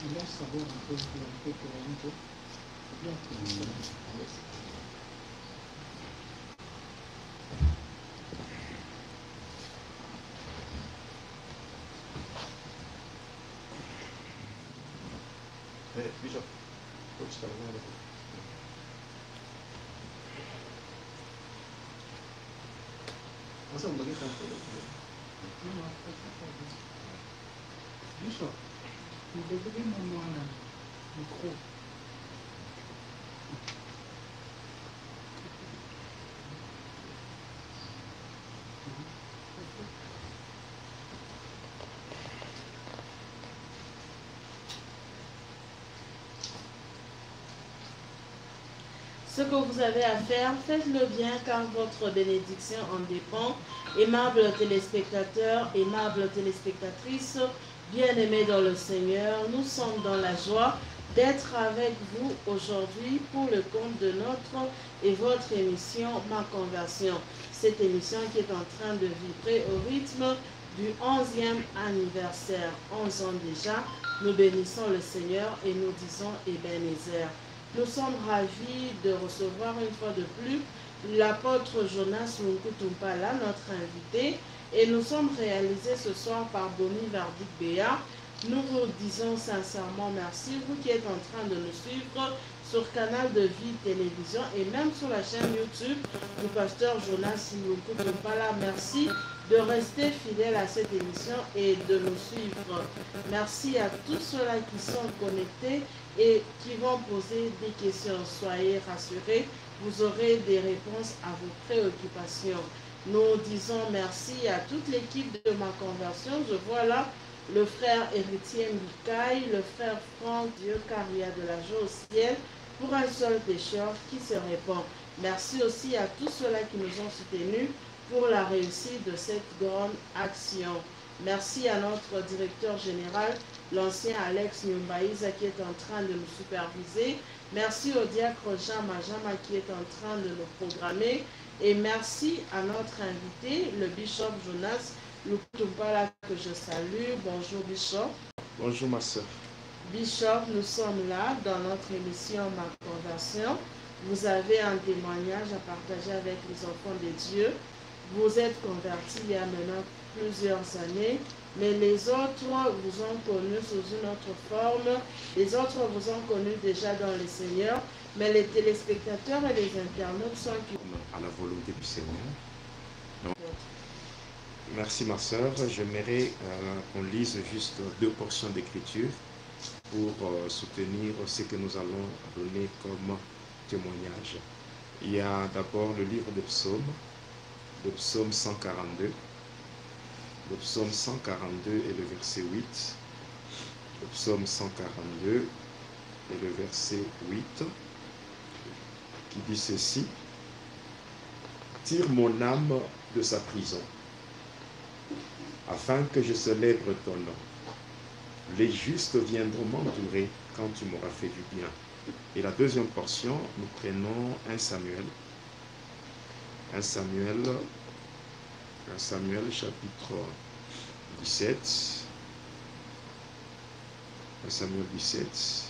On laisse savoir un peu pour un peu. C'est bien que nous sommes. Bishop, faut que je t'envoie avec vous. Ça, on va dire un peu. Non, Bishop, vous devez maintenant le micro. Ce que vous avez à faire, faites-le bien car votre bénédiction en dépend. Aimables téléspectateurs, aimables téléspectatrices, bien-aimés dans le Seigneur, nous sommes dans la joie d'être avec vous aujourd'hui pour le compte de notre et votre émission Ma Conversion. Cette émission qui est en train de vibrer au rythme du 11e anniversaire. 11 ans déjà, nous bénissons le Seigneur et nous disons Ebenezer. Nous sommes ravis de recevoir une fois de plus l'apôtre Jonas Munkutumpala, notre invité, et nous sommes réalisés ce soir par Boni Vardik Béa. Nous vous disons sincèrement merci, vous qui êtes en train de nous suivre sur Canal de Vie Télévision et même sur la chaîne YouTube du pasteur Jonas Munkutumpala. Merci de rester fidèles à cette émission et de nous suivre. Merci à tous ceux-là qui sont connectés et qui vont poser des questions. Soyez rassurés, vous aurez des réponses à vos préoccupations. Nous disons merci à toute l'équipe de Ma Conversion. Je vois là le frère héritier Mikaï, le frère Franck, Dieu car il y a de la joie au ciel pour un seul pécheur qui se répand. Merci aussi à tous ceux-là qui nous ont soutenus pour la réussite de cette grande action. Merci à notre directeur général, l'ancien Alex Nyumbaïza, qui est en train de nous superviser. Merci au diacre Jean Majama qui est en train de nous programmer. Et merci à notre invité, le bishop Jonas Lukutumpala, que je salue. Bonjour Bishop. Bonjour ma soeur. Bishop, nous sommes là dans notre émission Ma Conversion. Vous avez un témoignage à partager avec les enfants de Dieu. Vous êtes convertis il y a maintenant plusieurs années, mais les autres vous ont connu sous une autre forme. Les autres vous ont connu déjà dans le Seigneur, mais les téléspectateurs et les internautes sont qui... À la volonté du Seigneur. Donc, merci ma soeur. J'aimerais qu'on lise juste 2 portions d'écriture pour soutenir ce que nous allons donner comme témoignage. Il y a d'abord le livre de Psaumes, le psaume 142. Le psaume 142 et le verset 8. Le psaume 142 et le verset 8 qui dit ceci: tire mon âme de sa prison, afin que je célèbre ton nom. Les justes viendront m'entourer quand tu m'auras fait du bien. Et la deuxième portion, nous prenons 1 Samuel. 1 Samuel chapitre 17. 1 Samuel 17.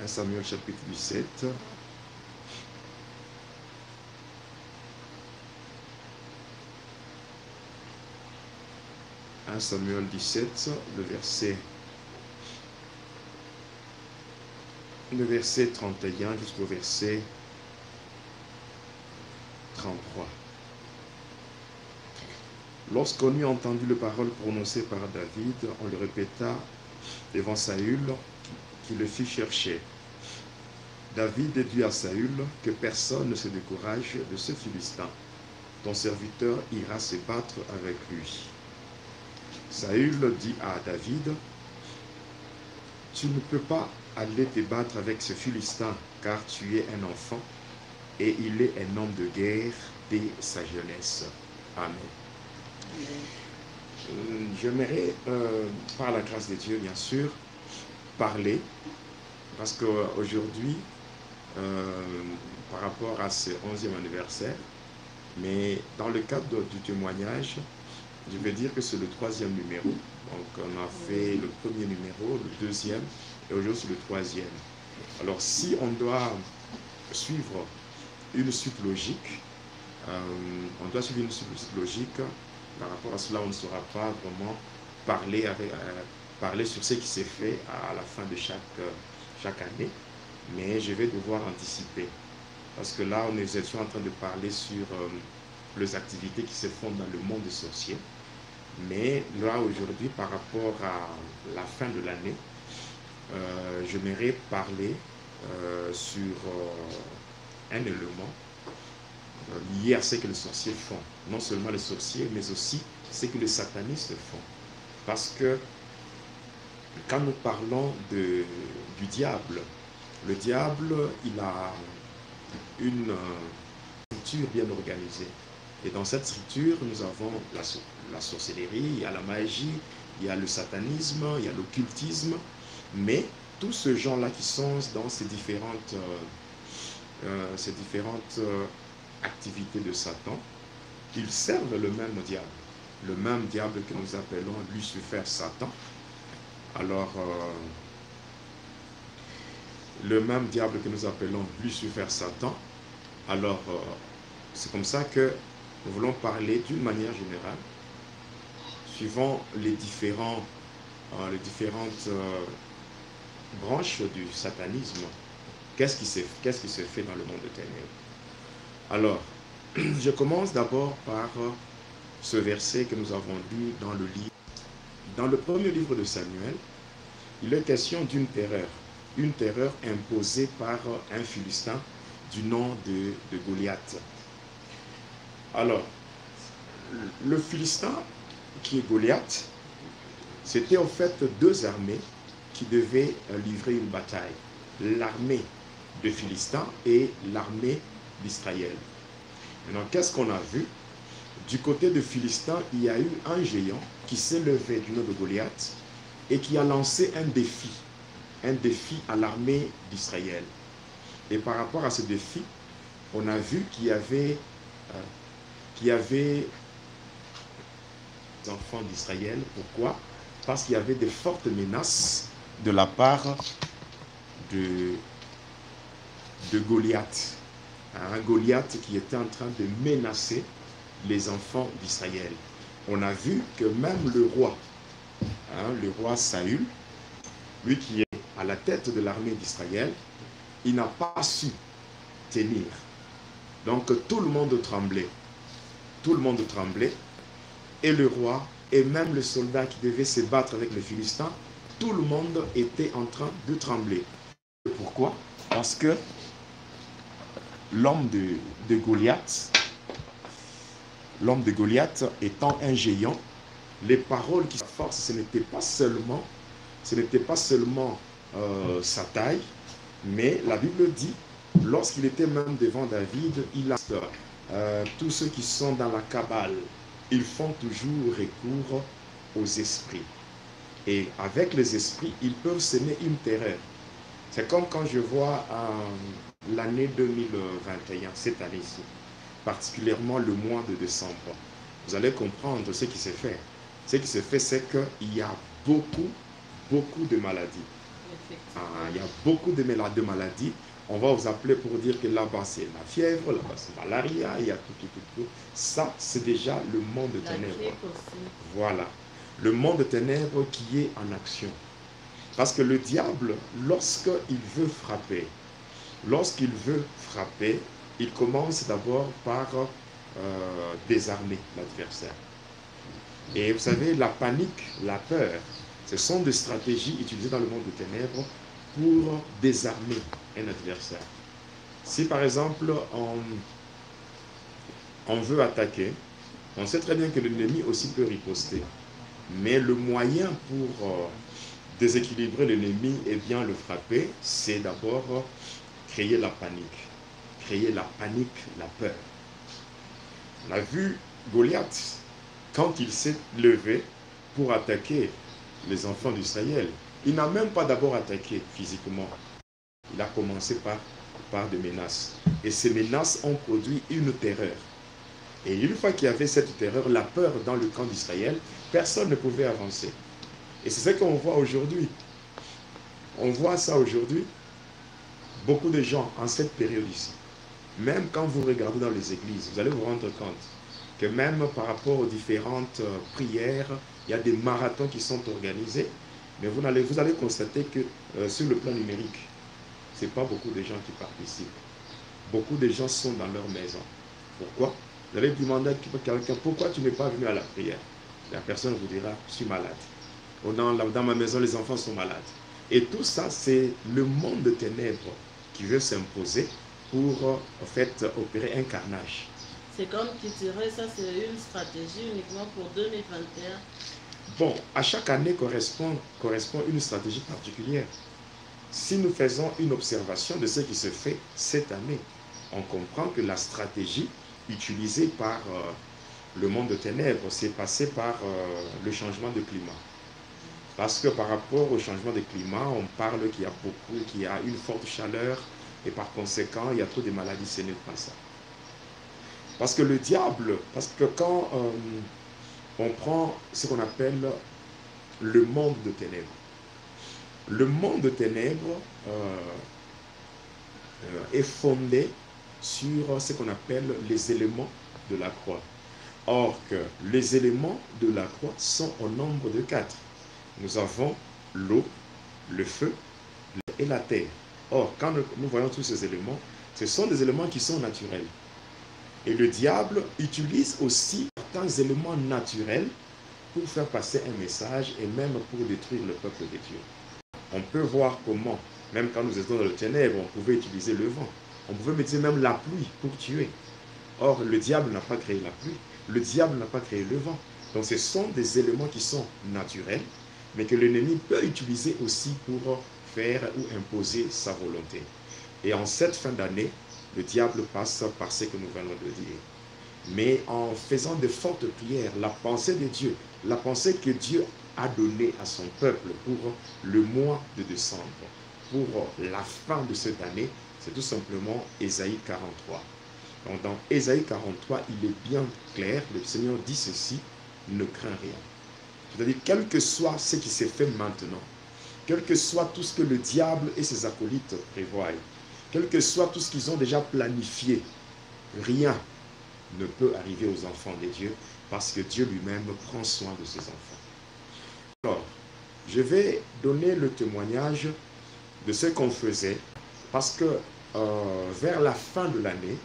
1 Samuel chapitre 17. Samuel 17, le verset 31 jusqu'au verset 33. Lorsqu'on eut entendu les paroles prononcées par David, on le répéta devant Saül, qui le fit chercher. David dit à Saül que personne ne se décourage de ce Philistin. Ton serviteur ira se battre avec lui. Saül dit à David, tu ne peux pas aller te battre avec ce Philistin, car tu es un enfant et il est un homme de guerre dès sa jeunesse. Amen. J'aimerais, par la grâce de Dieu, bien sûr, parler, parce qu'aujourd'hui, par rapport à ce 11e anniversaire, mais dans le cadre du témoignage, je vais dire que c'est le 3e numéro. Donc on a fait le 1er numéro, le 2e, et aujourd'hui c'est le 3e. Alors si on doit suivre une suite logique, par rapport à cela, on ne saura pas vraiment parler sur ce qui s'est fait à la fin de chaque année, mais je vais devoir anticiper. Parce que là, nous étions en train de parler sur les activités qui se font dans le monde des sorciers. Mais là, aujourd'hui, par rapport à la fin de l'année, j'aimerais parler sur un élément lié à ce que les sorciers font. Non seulement les sorciers, mais aussi ce que les satanistes font. Parce que quand nous parlons du diable, le diable, il a une structure bien organisée. Et dans cette structure, nous avons la sorcellerie, il y a la magie, il y a le satanisme, il y a l'occultisme, mais tous ces gens-là qui sont dans ces différentes activités de Satan, ils servent le même diable que nous appelons Lucifer, Satan. Alors, le même diable que nous appelons Lucifer, Satan. Alors, c'est comme ça que nous voulons parler d'une manière générale, suivant les différentes branches du satanisme. Qu'est-ce qui se fait dans le monde de ténèbres? Alors, je commence d'abord par ce verset que nous avons lu dans le livre. Dans le premier livre de Samuel, il est question d'une terreur imposée par un Philistin du nom de Goliath. Alors, le Philistin qui est Goliath, c'était en fait deux armées qui devaient livrer une bataille. L'armée de Philistin et l'armée d'Israël. Maintenant, qu'est-ce qu'on a vu? Du côté de Philistin, il y a eu un géant qui s'est levé du nom de Goliath et qui a lancé un défi à l'armée d'Israël. Et par rapport à ce défi, on a vu qu'il y avait des enfants d'Israël. Pourquoi? Parce qu'il y avait de fortes menaces de la part de Goliath. Un Goliath qui était en train de menacer les enfants d'Israël. On a vu que même le roi Saül, lui qui est à la tête de l'armée d'Israël, il n'a pas su tenir. Donc tout le monde tremblait. Tout le monde tremblait. Et le roi, et même le soldat qui devait se battre avec les Philistins, tout le monde était en train de trembler. Pourquoi? Parce que l'homme de Goliath étant un géant, les paroles qui forcent, ce n'était pas seulement sa taille, mais la Bible dit, lorsqu'il était même devant David, il a tous ceux qui sont dans la cabale, ils font toujours recours aux esprits. Et avec les esprits, ils peuvent semer une terreur. C'est comme quand je vois l'année 2021, cette année-ci, particulièrement le mois de décembre. Vous allez comprendre ce qui s'est fait. Ce qui s'est fait, c'est qu'il y a beaucoup de maladies. Il y a beaucoup de maladies. On va vous appeler pour dire que là-bas c'est la fièvre, là-bas c'est la malaria, il y a tout. Ça, c'est déjà le monde de ténèbres. Voilà. Le monde de ténèbres qui est en action. Parce que le diable, lorsqu'il veut frapper, il commence d'abord par désarmer l'adversaire. Et vous savez, la panique, la peur, ce sont des stratégies utilisées dans le monde des ténèbres pour désarmer un adversaire. Si par exemple, on veut attaquer, on sait très bien que l'ennemi aussi peut riposter. Mais le moyen pour déséquilibrer l'ennemi et bien le frapper, c'est d'abord créer la panique. Créer la panique, la peur. On a vu Goliath, quand il s'est levé pour attaquer les enfants d'Israël, il n'a même pas d'abord attaqué physiquement. Il a commencé par des menaces. Et ces menaces ont produit une terreur. Et une fois qu'il y avait cette terreur, la peur dans le camp d'Israël, personne ne pouvait avancer. Et c'est ce qu'on voit aujourd'hui. On voit ça aujourd'hui. Beaucoup de gens en cette période ici, même quand vous regardez dans les églises, vous allez vous rendre compte que même par rapport aux différentes prières, il y a des marathons qui sont organisés, mais vous allez constater que sur le plan numérique, ce n'est pas beaucoup de gens qui participent. Beaucoup de gens sont dans leur maison. Pourquoi? Vous allez demander à quelqu'un, pourquoi tu n'es pas venu à la prière? La personne vous dira, je suis malade. Ou dans ma maison, les enfants sont malades. Et tout ça, c'est le monde de ténèbres qui veut s'imposer pour en fait opérer un carnage. C'est comme qui dirait ça, c'est une stratégie uniquement pour 2021. Bon, à chaque année correspond une stratégie particulière. Si nous faisons une observation de ce qui se fait cette année, on comprend que la stratégie utilisée par le monde de ténèbres, c'est passé par le changement de climat. Parce que par rapport au changement de climat, on parle qu'il y a une forte chaleur et par conséquent, il y a trop de maladies, ce n'est pas ça. Parce que le diable, parce que quand on prend ce qu'on appelle le monde de ténèbres, le monde de ténèbres est fondé sur ce qu'on appelle les éléments de la croix. Or que les éléments de la croix sont au nombre de 4. Nous avons l'eau, le feu et la terre. Or, quand nous voyons tous ces éléments, ce sont des éléments qui sont naturels. Et le diable utilise aussi certains éléments naturels pour faire passer un message et même pour détruire le peuple de Dieu. On peut voir comment, même quand nous étions dans le ténèbre, on pouvait utiliser le vent. On pouvait mettre même la pluie pour tuer. Or, le diable n'a pas créé la pluie. Le diable n'a pas créé le vent. Donc, ce sont des éléments qui sont naturels, mais que l'ennemi peut utiliser aussi pour faire ou imposer sa volonté. Et en cette fin d'année, le diable passe par ce que nous venons de dire. Mais en faisant de fortes prières, la pensée de Dieu, la pensée que Dieu a donnée à son peuple pour le mois de décembre, pour la fin de cette année, c'est tout simplement Ésaïe 43. Donc dans Ésaïe 43, il est bien clair, le Seigneur dit ceci, ne crains rien. C'est-à-dire, quel que soit ce qui s'est fait maintenant, quel que soit tout ce que le diable et ses acolytes prévoient, quel que soit tout ce qu'ils ont déjà planifié, rien ne peut arriver aux enfants de Dieu parce que Dieu lui-même prend soin de ses enfants. Alors, je vais donner le témoignage de ce qu'on faisait parce que vers la fin de l'année,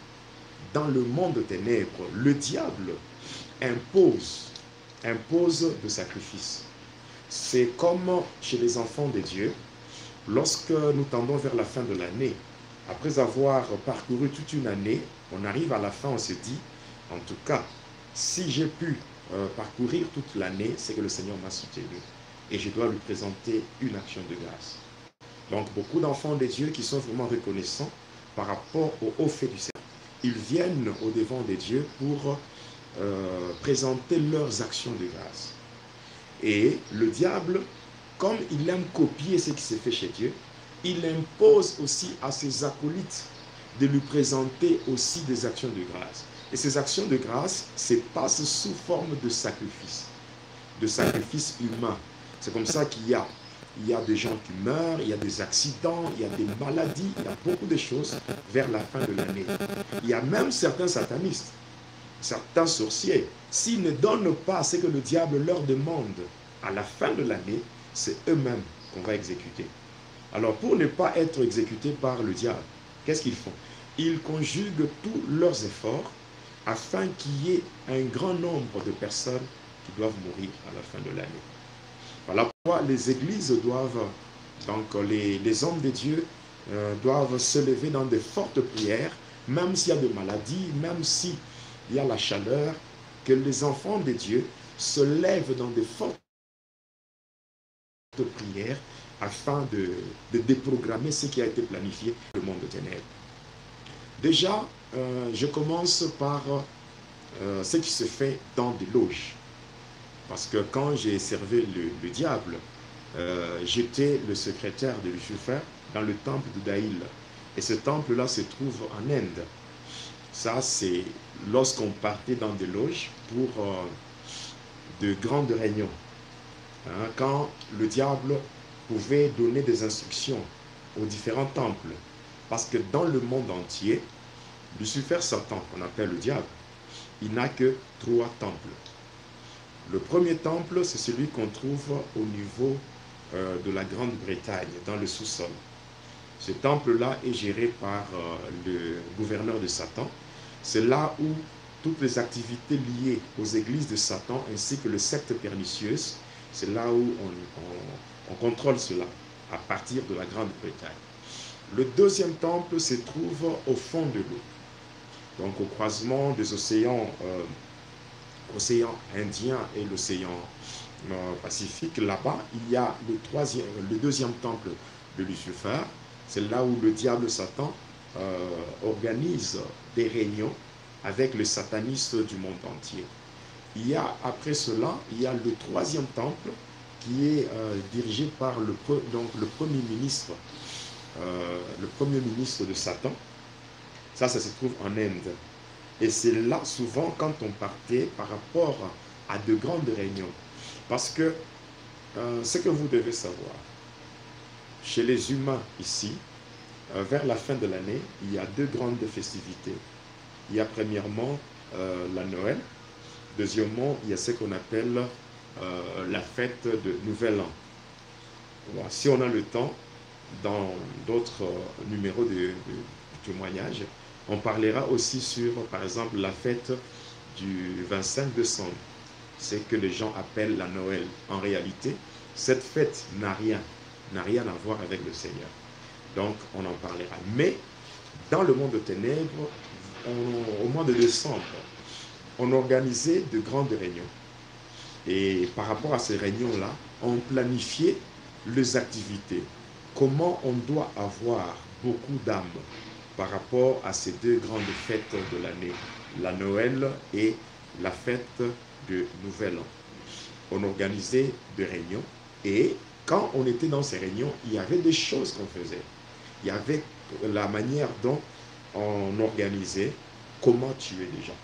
dans le monde de ténèbres, le diable impose de sacrifices. C'est comme chez les enfants de Dieu, lorsque nous tendons vers la fin de l'année, après avoir parcouru toute une année, on arrive à la fin, on se dit, en tout cas, si j'ai pu parcourir toute l'année, c'est que le Seigneur m'a soutenu. Et je dois lui présenter une action de grâce. Donc, beaucoup d'enfants de Dieu qui sont vraiment reconnaissants par rapport au haut fait du Seigneur. Ils viennent au devant de Dieu pour présenter leurs actions de grâce. Et le diable, comme il aime copier ce qui s'est fait chez Dieu, il impose aussi à ses acolytes de lui présenter aussi des actions de grâce. Et ces actions de grâce se passent sous forme de sacrifices humains. C'est comme ça qu'il y a des gens qui meurent, il y a des accidents, il y a des maladies, il y a beaucoup de choses vers la fin de l'année. Il y a même certains satanistes, certains sorciers, s'ils ne donnent pas ce que le diable leur demande à la fin de l'année, c'est eux-mêmes qu'on va exécuter. Alors, pour ne pas être exécutés par le diable, qu'est-ce qu'ils font? Ils conjuguent tous leurs efforts afin qu'il y ait un grand nombre de personnes qui doivent mourir à la fin de l'année. Voilà pourquoi les églises doivent, donc les hommes de Dieu doivent se lever dans de fortes prières, même s'il y a des maladies, même s'il y a la chaleur, que les enfants de Dieu se lèvent dans de fortes prières afin de déprogrammer ce qui a été planifié dans le monde de ténèbres. Déjà, je commence par ce qui se fait dans des loges. Parce que quand j'ai servi le diable, j'étais le secrétaire de Lucifer dans le temple de Daïl. Et ce temple-là se trouve en Inde. Ça, c'est lorsqu'on partait dans des loges pour de grandes réunions. Hein, quand le diable pouvait donner des instructions aux différents temples. Parce que dans le monde entier, Lucifer, Satan, qu'on appelle le diable, il n'a que 3 temples. Le premier temple, c'est celui qu'on trouve au niveau de la Grande-Bretagne, dans le sous-sol. Ce temple-là est géré par le gouverneur de Satan. C'est là où toutes les activités liées aux églises de Satan ainsi que les sectes pernicieuses, c'est là où on contrôle cela, à partir de la Grande-Bretagne. Le deuxième temple se trouve au fond de l'eau, donc au croisement des océans, océan Indien et l'océan Pacifique. Là-bas, il y a le deuxième temple de Lucifer. C'est là où le diable Satan organise des réunions avec les satanistes du monde entier. Il y a, après cela, il y a le troisième temple qui est dirigé par le premier ministre de Satan. Ça se trouve en Inde. Et c'est là, souvent, quand on partait par rapport à de grandes réunions. Parce que, ce que vous devez savoir, chez les humains ici, vers la fin de l'année, il y a 2 grandes festivités. Il y a premièrement la Noël. Deuxièmement, il y a ce qu'on appelle la fête de Nouvel An. Voilà. Si on a le temps, dans d'autres numéros de témoignages, on parlera aussi sur, par exemple, la fête du 25 décembre. C'est que les gens appellent la Noël. En réalité, cette fête n'a rien à voir avec le Seigneur. Donc, on en parlera. Mais, dans le monde de ténèbres, au mois de décembre, on organisait de grandes réunions. Et par rapport à ces réunions-là, on planifiait les activités. Comment on doit avoir beaucoup d'âmes par rapport à ces 2 grandes fêtes de l'année, la Noël et la fête de Nouvel An. On organisait des réunions et quand on était dans ces réunions, il y avait des choses qu'on faisait. Il y avait la manière dont on organisait comment tuer les gens,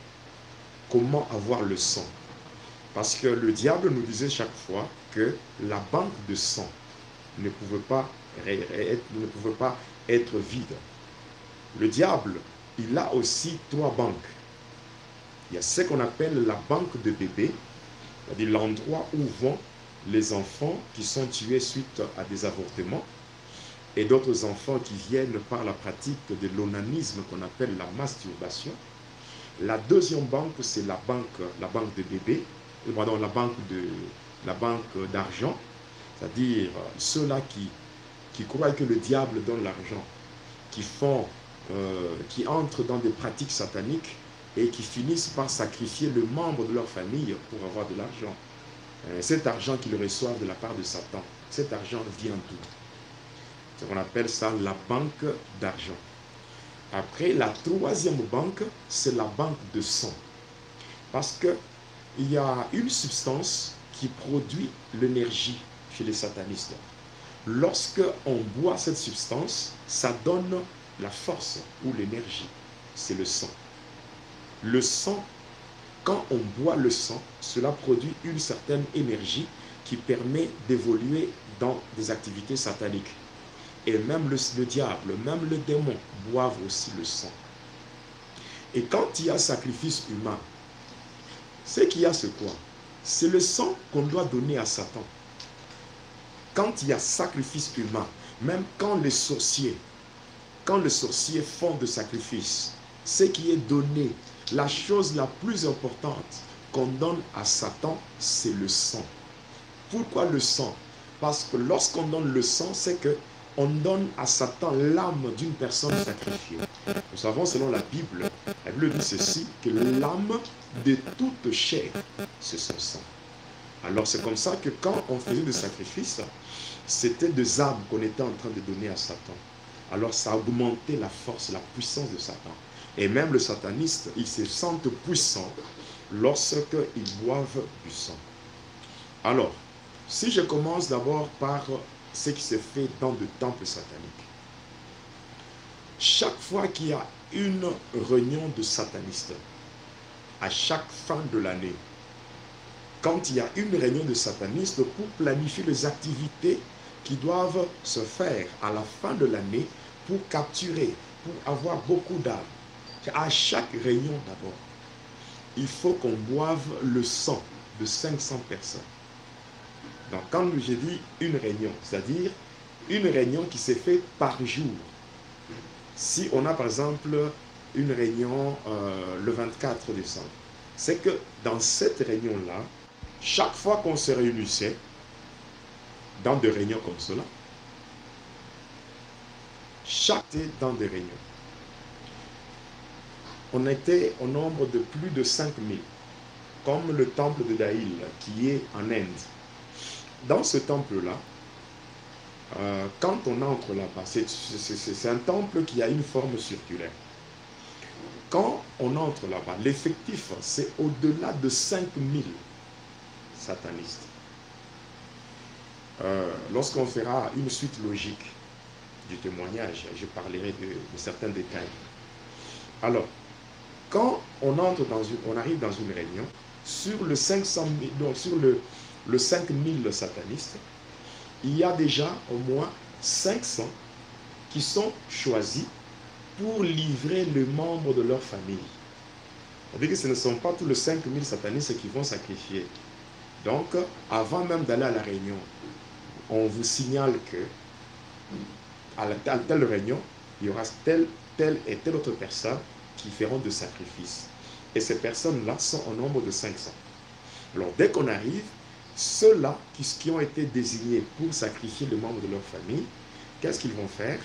comment avoir le sang. Parce que le diable nous disait chaque fois que la banque de sang ne pouvait pas être vide. Le diable, il a aussi 3 banques. Il y a ce qu'on appelle la banque de bébés, c'est-à-dire l'endroit où vont les enfants qui sont tués suite à des avortements, et d'autres enfants qui viennent par la pratique de l'onanisme qu'on appelle la masturbation. La deuxième banque, c'est la banque de bébés, pardon, la banque d'argent, c'est-à-dire ceux-là qui croient que le diable donne l'argent, qui entrent dans des pratiques sataniques et qui finissent par sacrifier le membre de leur famille pour avoir de l'argent. Cet argent qu'ils reçoivent de la part de Satan, cet argent vient d'où? C'est ce qu'on appelle ça la banque d'argent. Après, la troisième banque, c'est la banque de sang. Parce qu'il y a une substance qui produit l'énergie chez les satanistes. Lorsque on boit cette substance, ça donne la force ou l'énergie. C'est le sang. Le sang, quand on boit le sang, cela produit une certaine énergie qui permet d'évoluer dans des activités sataniques. Et même le diable, même le démon boivent aussi le sang. Et quand il y a sacrifice humain, ce qu'il y a, c'est quoi? C'est le sang qu'on doit donner à Satan. Quand il y a sacrifice humain, même quand les sorciers font de sacrifice, ce qui est donné, la chose la plus importante qu'on donne à Satan, c'est le sang. Pourquoi le sang? Parce que lorsqu'on donne le sang, c'est que on donne à Satan l'âme d'une personne sacrifiée. Nous savons selon la Bible dit ceci, que l'âme de toute chair, c'est son sang. Alors c'est comme ça que quand on faisait des sacrifices, c'était des âmes qu'on était en train de donner à Satan. Alors ça augmentait la force, la puissance de Satan. Et même le sataniste, il se sent puissant lorsqu'ils boivent du sang. Alors, si je commence d'abord par ce qui se fait dans le temple satanique. chaque fois qu'il y a une réunion de satanistes, à chaque fin de l'année, quand il y a une réunion de satanistes pour planifier les activités qui doivent se faire à la fin de l'année pour capturer, pour avoir beaucoup d'âmes. À chaque réunion d'abord, il faut qu'on boive le sang de 500 personnes. Donc quand j'ai dit une réunion, c'est-à-dire une réunion qui s'est faite par jour. Si on a par exemple une réunion le 24 décembre, c'est que dans cette réunion-là, chaque fois qu'on se réunissait, dans des réunions comme cela, dans des réunions, on était au nombre de plus de 5000, comme le temple de Daïl qui est en Inde. Dans ce temple-là, quand on entre là-bas, c'est un temple qui a une forme circulaire. Quand on entre là-bas, l'effectif, c'est au-delà de 5000 satanistes. Lorsqu'on fera une suite logique du témoignage, je parlerai de certains détails. Alors, quand on arrive dans une réunion, sur le 500 000, donc sur le 5000 satanistes, il y a déjà au moins 500 qui sont choisis pour livrer les membres de leur famille. C'est-à-dire que ce ne sont pas tous les 5000 satanistes qui vont sacrifier. Donc, avant même d'aller à la réunion, on vous signale que à telle réunion, il y aura telle et telle autre personne qui feront de sacrifices. Et ces personnes-là sont au nombre de 500. Alors, dès qu'on arrive, ceux-là qui ont été désignés pour sacrifier les membres de leur famille, qu'est-ce qu'ils vont faire?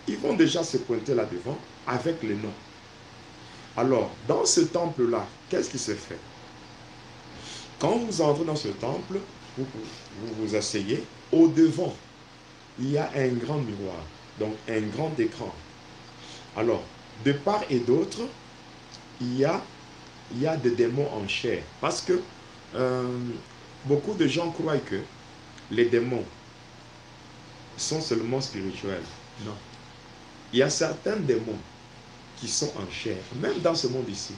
Ils vont déjà se pointer là-devant avec les noms. Alors, dans ce temple-là, qu'est-ce qui se fait? Quand vous entrez dans ce temple, vous vous asseyez, au-devant, il y a un grand miroir, donc un grand écran. Alors, de part et d'autre, il y a des démons en chair. Parce que beaucoup de gens croient que les démons sont seulement spirituels. Non. Il y a certains démons qui sont en chair, même dans ce monde ici,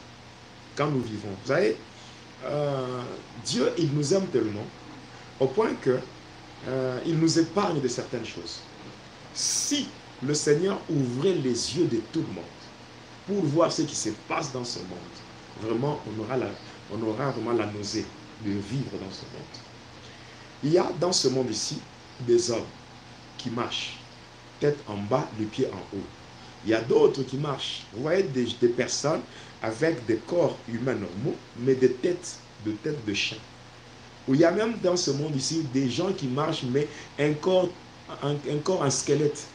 quand nous vivons. Vous savez, Dieu, il nous aime tellement, au point que il nous épargne de certaines choses. Si le Seigneur ouvrait les yeux de tout le monde pour voir ce qui se passe dans ce monde, vraiment, on aura vraiment la nausée de vivre dans ce monde. Il y a dans ce monde ici des hommes qui marchent, tête en bas, les pieds en haut. Il y a d'autres qui marchent. Vous voyez des personnes avec des corps humains normaux, mais des têtes de chien. Ou il y a même dans ce monde ici des gens qui marchent, mais un corps en squelette.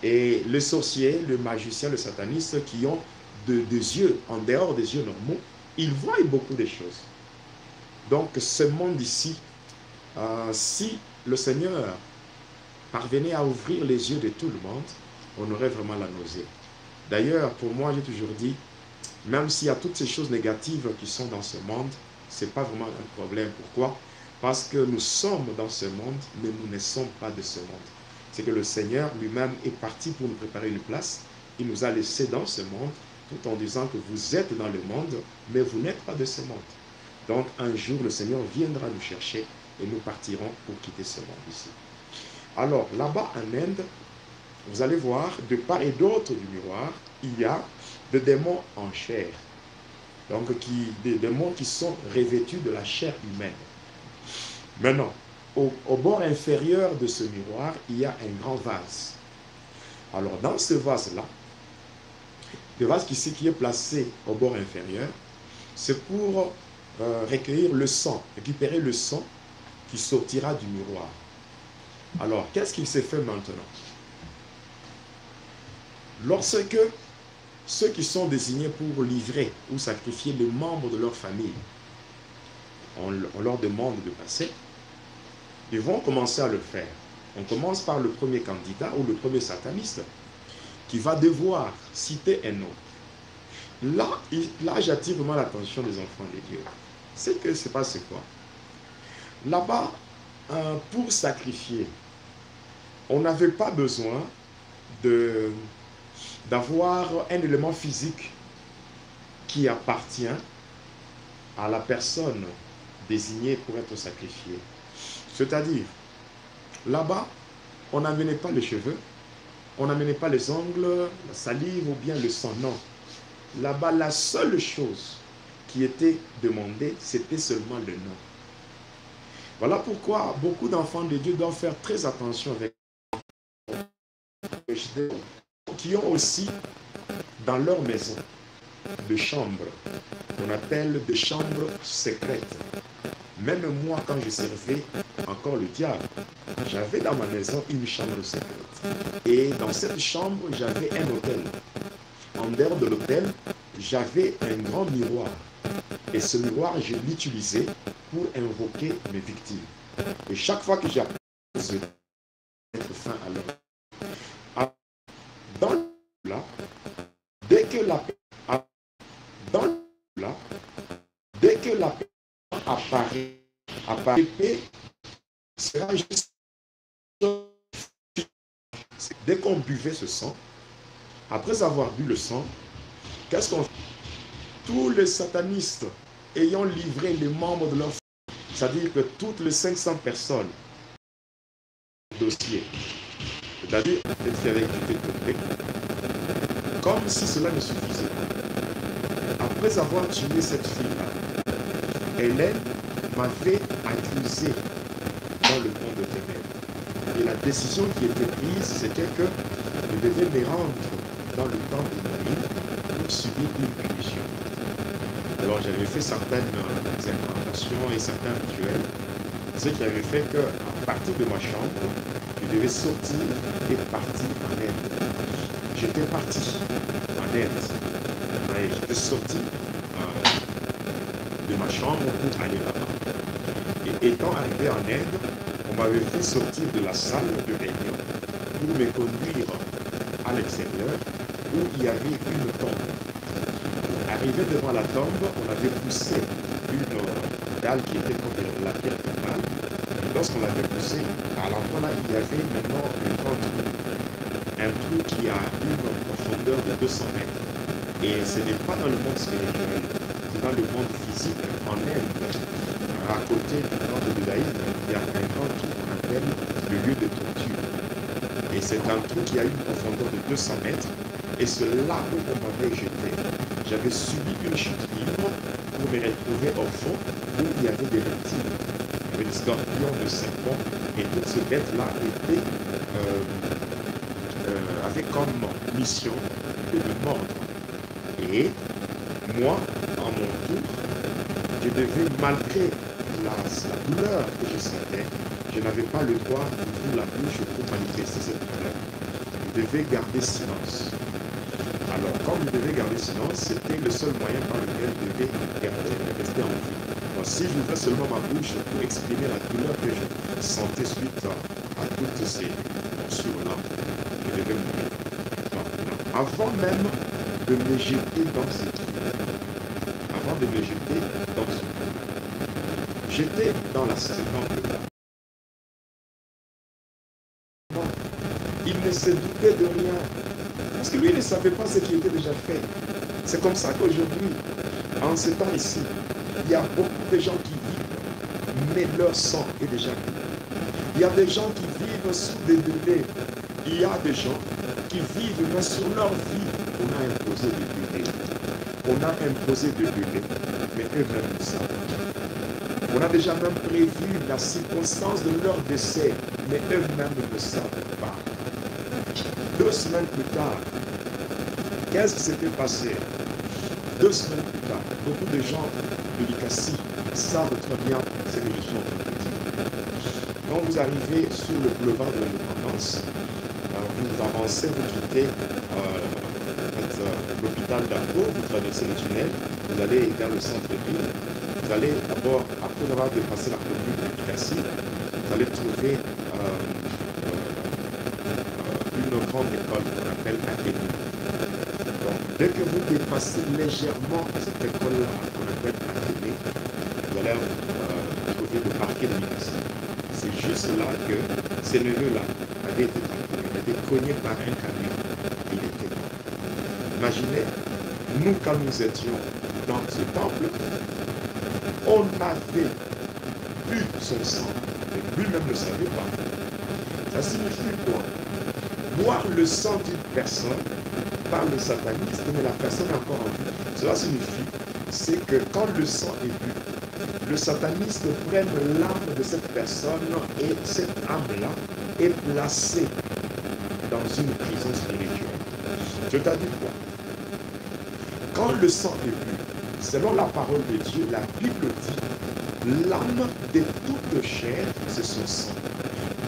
Et le sorcier, le magicien, le sataniste qui ont des yeux, en dehors des yeux normaux, ils voient beaucoup de choses. Donc ce monde ici, si le Seigneur parvenait à ouvrir les yeux de tout le monde, on aurait vraiment la nausée. D'ailleurs, pour moi, j'ai toujours dit, même s'il y a toutes ces choses négatives qui sont dans ce monde, ce n'est pas vraiment un problème. Pourquoi? Parce que nous sommes dans ce monde, mais nous ne sommes pas de ce monde. C'est que le Seigneur lui-même est parti pour nous préparer une place. Il nous a laissés dans ce monde, tout en disant que vous êtes dans le monde, mais vous n'êtes pas de ce monde. Donc un jour, le Seigneur viendra nous chercher et nous partirons pour quitter ce monde ici. Alors, là-bas en Inde, vous allez voir, de part et d'autre du miroir, il y a des démons en chair. Donc, des démons qui sont revêtus de la chair humaine. Maintenant, au bord inférieur de ce miroir, il y a un grand vase. Alors, dans ce vase-là, le vase qui est placé au bord inférieur, c'est pour recueillir le sang, récupérer le sang qui sortira du miroir. Alors, qu'est-ce qu'il s'est fait maintenant? Lorsque ceux qui sont désignés pour livrer ou sacrifier les membres de leur famille, on leur demande de passer, ils vont commencer à le faire. On commence par le premier candidat ou le premier sataniste qui va devoir citer un nom. Là j'attire vraiment l'attention des enfants de Dieu. C'est que c'est pas c'est quoi. Là-bas, pour sacrifier, on n'avait pas besoin d'avoir un élément physique qui appartient à la personne désignée pour être sacrifiée. C'est-à-dire, là-bas, on n'amenait pas les cheveux, on n'amenait pas les ongles, la salive ou bien le sang, non. Là-bas, la seule chose qui était demandée, c'était seulement le nom. Voilà pourquoi beaucoup d'enfants de Dieu doivent faire très attention avec qui ont aussi dans leur maison des chambres qu'on appelle des chambres secrètes. Même moi, quand je servais encore le diable, j'avais dans ma maison une chambre secrète. Et dans cette chambre, j'avais un autel. En dehors de l'autel, j'avais un grand miroir. Et ce miroir, je l'utilisais pour invoquer mes victimes. Et chaque fois que j'appelais, mettre fin à leur... Dans le là, dès que la dans le là, dès que la apparaît, sera juste dès qu'on buvait ce sang, après avoir bu le sang, qu'est-ce qu'on fait? Tous les satanistes ayant livré les membres de leur famille, c'est-à-dire que toutes les 500 personnes, dossier, c'est-à-dire avec comme si cela ne suffisait pas. Après avoir tué cette fille-là, Hélène m'avait accusé dans le monde de ténèbres. Et la décision qui était prise, c'était que je devais me rendre dans le temps de Marie pour subir une punition. Alors j'avais fait certaines incantations et certains rituels, ce qui avait fait qu'à partir de ma chambre, je devais sortir et partir en Inde. J'étais parti en Inde. Et j'étais sorti de ma chambre pour aller là-bas. Et étant arrivé en Inde, on m'avait fait sortir de la salle de réunion pour me conduire à l'extérieur où il y avait une tombe. Arrivé devant la tombe, on avait poussé une dalle qui était comme la pierre tombale. Et lorsqu'on l'avait poussée, à l'endroit là, il y avait maintenant un grand trou. Un trou qui a une profondeur de 200 mètres. Et ce n'est pas dans le monde spirituel, c'est dans le monde physique. En Inde, à côté du camp de Budaïsme, il y a un grand trou qu'on appelle le lieu de torture. Et c'est un trou qui a une profondeur de 200 mètres. Et c'est là où on m'avait jeté. J'avais subi une chute libre pour me retrouver au fond où il y avait des reptiles. Il y avait des scorpions, des serpents. Et toutes ces bêtes-là avaient comme mission de me mordre. Et moi, en mon tour, je devais, malgré la douleur que je sentais, je n'avais pas le droit d'ouvrir la bouche pour manifester cette douleur. Je devais garder silence. Alors, comme je devais garder silence, c'était le seul moyen par lequel je devais rester en vie. Donc, si j'ouvrais seulement ma bouche pour exprimer la douleur que je sentais suite à toutes ces morsures-là, je devais mourir. Donc, avant même de me jeter dans ce trou, j'étais dans la seconde. Il ne se doutait de rien. Parce que lui, il ne savait pas ce qui était déjà fait. C'est comme ça qu'aujourd'hui, en ce temps ici, il y a beaucoup de gens qui vivent, mais leur sang est déjà pris. Il y a des gens qui vivent sous des délais. Il y a des gens qui vivent, mais sur leur vie, on a imposé des délais. On a imposé des délais, mais eux-mêmes ne savent pas. On a déjà même prévu la circonstance de leur décès, mais eux-mêmes ne savent pas. 2 semaines plus tard, qu'est-ce qui s'était passé? 2 semaines plus tard, beaucoup de gens de l'ICACI savent très bien ce que je suis en train de dire. Quand vous arrivez sur le boulevard de l'Indépendance, vous avancez, vous quittez l'hôpital d'Arco, vous traversez le tunnel, vous allez vers le centre-ville, vous allez d'abord, après avoir dépassé la commune de l'ICACI, vous allez trouver une grande école qu'on appelle Académie. Donc, dès que vous dépassez légèrement cette école-là qu'on appelle Académie, vous allez trouver le parquet de l'ICACI. C'est juste là que ces neveux-là avaient été transformés. été cogné par un camion. Il était mort. Imaginez, nous, quand nous étions dans ce temple, on avait bu son sang. Et lui-même ne le savait pas. Ça signifie quoi? Boire le sang d'une personne par le satanisme, mais la personne est encore en vie. Cela signifie, c'est que quand le sang est bu, le sataniste prenne l'âme de cette personne et cette âme-là est placée dans une prison spirituelle. C'est-à-dire quoi? Quand le sang est bu, selon la parole de Dieu, la Bible dit, l'âme de toute chair, c'est son sang.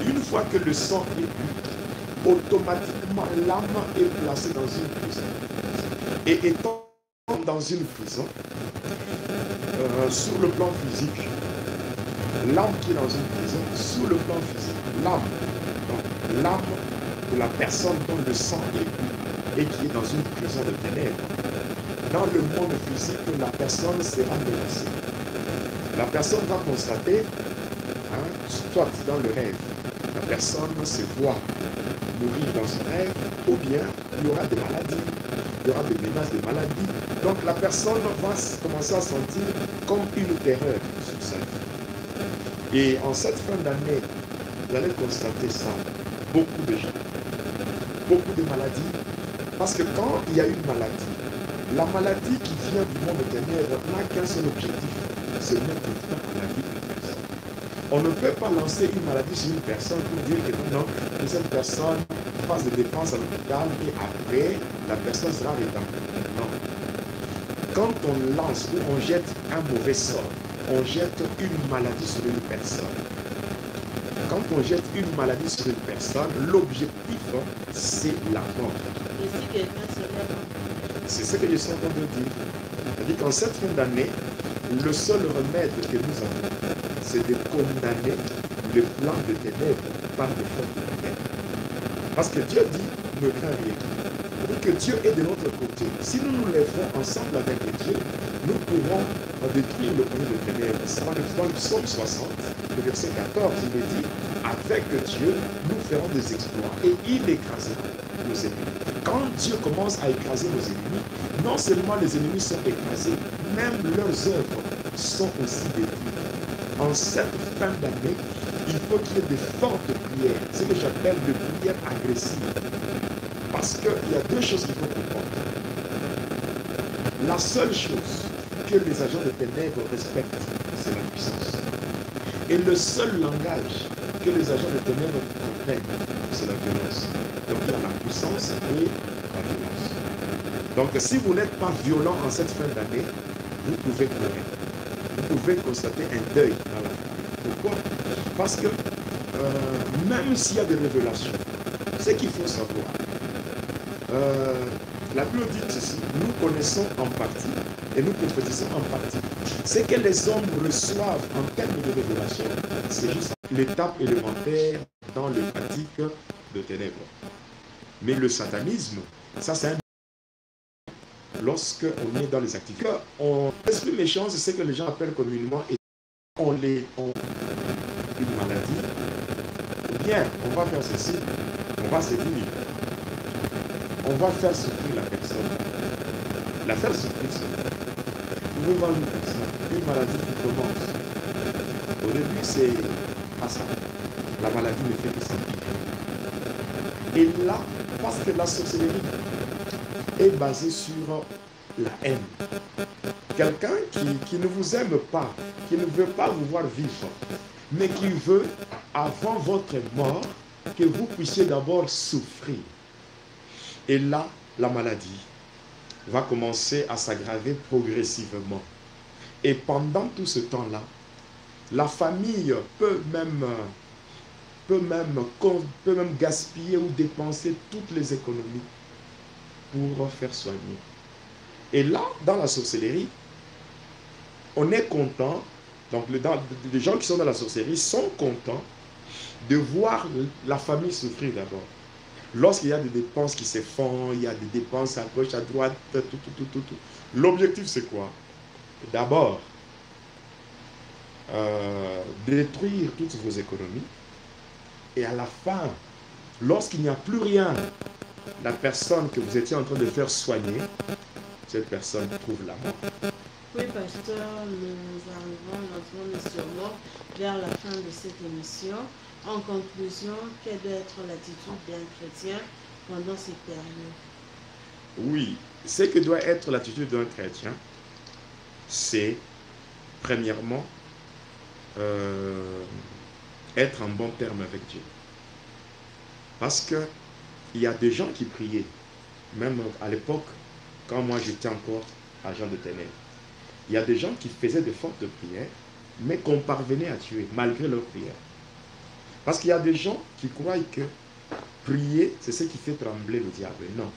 Une fois que le sang est bu, automatiquement l'âme est placée dans une prison. Et étant dans une prison, sur le plan physique, l'âme qui est dans une prison, sur le plan physique, l'âme de la personne dont le sang est bu et qui est dans une prison de ténèbres. Dans le monde physique, la personne sera menacée. La personne va constater, soit dans le rêve, la personne se voit mourir dans son rêve, ou bien il y aura des maladies, il y aura des menaces de maladies. Donc la personne va commencer à sentir comme une terreur sur sa vie. Et en cette fin d'année, vous allez constater ça, beaucoup de gens, beaucoup de maladies, parce que quand il y a une maladie, la maladie qui vient du monde ténèbres n'a qu'un seul objectif, c'est mettre fin à la vie de la personne. On ne peut pas lancer une maladie sur une personne pour dire que non, que cette personne fasse des dépenses à l'hôpital et après, la personne sera rétablie. Non. Quand on lance ou on jette un mauvais sort, on jette une maladie sur une personne. Quand on jette une maladie sur une personne, l'objectif, c'est la mort. Et si quelqu'un se lève, c'est ce que je suis en train de dire. C'est-à-dire qu'en cette fin d'année, le seul remède que nous avons, c'est de condamner le plan de ténèbres par le feu de ténèbres. Parce que Dieu dit, ne crains rien. C'est-à-dire que Dieu est de notre côté. Si nous nous lèvons ensemble avec Dieu, nous pourrons détruire le plan de ténèbres. Dans le psaume 60, le verset 14, il dit, avec Dieu, nous ferons des exploits et il écrasera nos ennemis. Quand Dieu commence à écraser nos ennemis, non seulement les ennemis sont écrasés, même leurs œuvres sont aussi détruites. En cette fin d'année, il faut qu'il y ait de fortes prières, ce que j'appelle des prières agressives. Parce qu'il y a deux choses qu'il faut comprendre. La seule chose que les agents de ténèbres respectent, c'est la puissance. Et le seul langage que les agents de ténèbres comprennent, c'est la violence. Donc il y a la puissance et la violence. Donc si vous n'êtes pas violent en cette fin d'année, vous pouvez pleurer. Vous pouvez constater un deuil dans la famille. Pourquoi? Parce que même s'il y a des révélations, ce qu'il faut savoir, la Bible dit ceci, nous connaissons en partie et nous prophétisons en partie. Ce que les hommes reçoivent en termes de révélation, c'est juste l'étape élémentaire dans les pratiques de ténèbres. Mais le satanisme, ça c'est un... Lorsque on est dans les activités, l'esprit méchant, c'est ce que les gens appellent communément et on une maladie. Ou bien, on va faire ceci, on va se dire, on va faire souffrir la personne. La faire souffrir, vous pouvez voir une personne, une maladie qui commence. Au début, c'est pas ça. La maladie ne fait que s'empirer. Et là, parce que la sorcellerie est basée sur la haine. Quelqu'un qui ne vous aime pas, qui ne veut pas vous voir vivre, mais qui veut, avant votre mort, que vous puissiez d'abord souffrir. Et là, la maladie va commencer à s'aggraver progressivement. Et pendant tout ce temps-là, la famille peut même gaspiller ou dépenser toutes les économies pour faire soigner. Et là, dans la sorcellerie, on est content, donc les gens qui sont dans la sorcellerie sont contents de voir la famille souffrir d'abord. Lorsqu'il y a des dépenses qui se font, il y a des dépenses à gauche, à droite, tout. L'objectif, c'est quoi? D'abord, détruire toutes vos économies. Et à la fin, lorsqu'il n'y a plus rien, la personne que vous étiez en train de faire soigner, cette personne trouve la mort. Oui, pasteur, nous arrivons lentement mais sûrement vers la fin de cette émission. En conclusion, quelle doit être l'attitude d'un chrétien pendant cette période? Oui, ce que doit être l'attitude d'un chrétien, c'est premièrement être en bon terme avec Dieu. Parce que il y a des gens qui priaient, même à l'époque, quand moi j'étais encore agent de ténèbres. Il y a des gens qui faisaient de fortes prières, mais qu'on parvenait à tuer, malgré leurs prières. Parce qu'il y a des gens qui croient que prier, c'est ce qui fait trembler le diable. Non.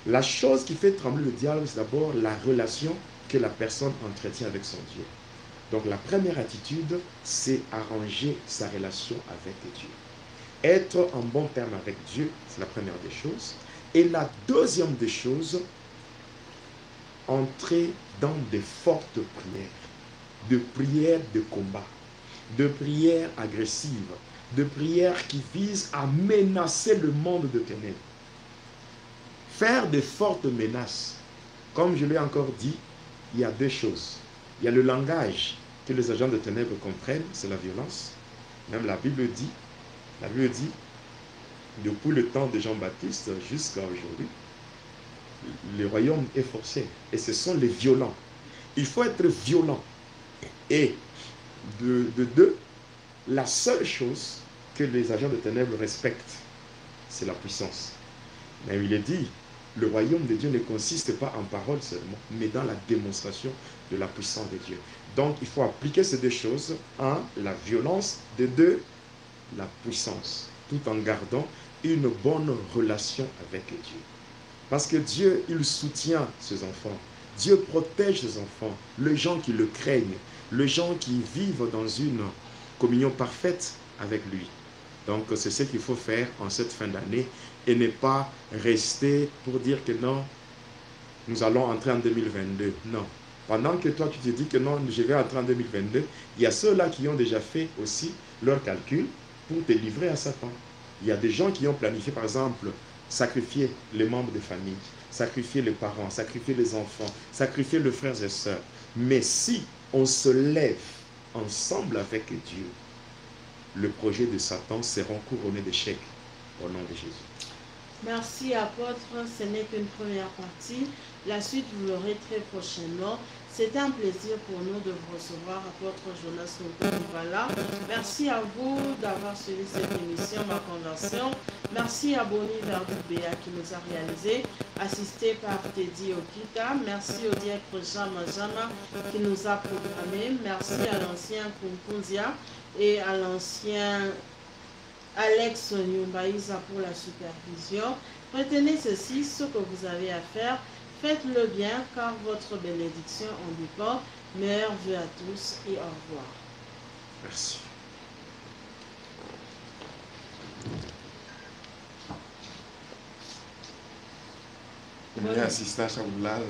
La chose qui fait trembler le diable, c'est d'abord la relation que la personne entretient avec son Dieu. Donc la première attitude, c'est arranger sa relation avec Dieu. Être en bon terme avec Dieu, c'est la première des choses. Et la deuxième des choses, entrer dans de fortes prières, de prières de combat, de prières agressives, de prières qui visent à menacer le monde de ténèbres. Faire de fortes menaces, comme je l'ai encore dit, il y a deux choses. Il y a le langage que les agents de ténèbres comprennent, c'est la violence. Même la Bible dit, depuis le temps de Jean-Baptiste jusqu'à aujourd'hui, le royaume est forcé. Et ce sont les violents. Il faut être violent. Et de deux, la seule chose que les agents de ténèbres respectent, c'est la puissance. Mais il est dit, le royaume de Dieu ne consiste pas en paroles seulement, mais dans la démonstration de la puissance de Dieu. Donc, il faut appliquer ces deux choses. Un, la violence. De deux, la puissance. Tout en gardant une bonne relation avec Dieu. Parce que Dieu, il soutient ses enfants. Dieu protège ses enfants. Les gens qui le craignent. Les gens qui vivent dans une communion parfaite avec lui. Donc, c'est ce qu'il faut faire en cette fin d'année et ne pas rester pour dire que non, nous allons entrer en 2022. Non. Pendant que toi, tu te dis que non, je vais entrer en 2022, il y a ceux-là qui ont déjà fait aussi leur calcul pour te livrer à Satan. Il y a des gens qui ont planifié, par exemple, sacrifier les membres de famille, sacrifier les parents, sacrifier les enfants, sacrifier les frères et sœurs. Mais si on se lève ensemble avec Dieu, le projet de Satan sera couronné d'échecs au nom de Jésus. Merci apôtre, ce n'est qu'une première partie. La suite, vous l'aurez très prochainement. C'était un plaisir pour nous de vous recevoir, apôtre Jonas Nkoubala. Merci à vous d'avoir suivi cette émission, ma fondation. Merci à Boni Verdubéa qui nous a réalisé, assisté par Teddy Okita. Merci au diacre Jean Majama qui nous a programmé. Merci à l'ancien Kumpunzia et à l'ancien Alex Nyumbaïza pour la supervision. Retenez ceci, ce que vous avez à faire. Faites-le bien car votre bénédiction en dépend. Meilleurs vœux à tous et au revoir. Merci. Assistant Chaboulal.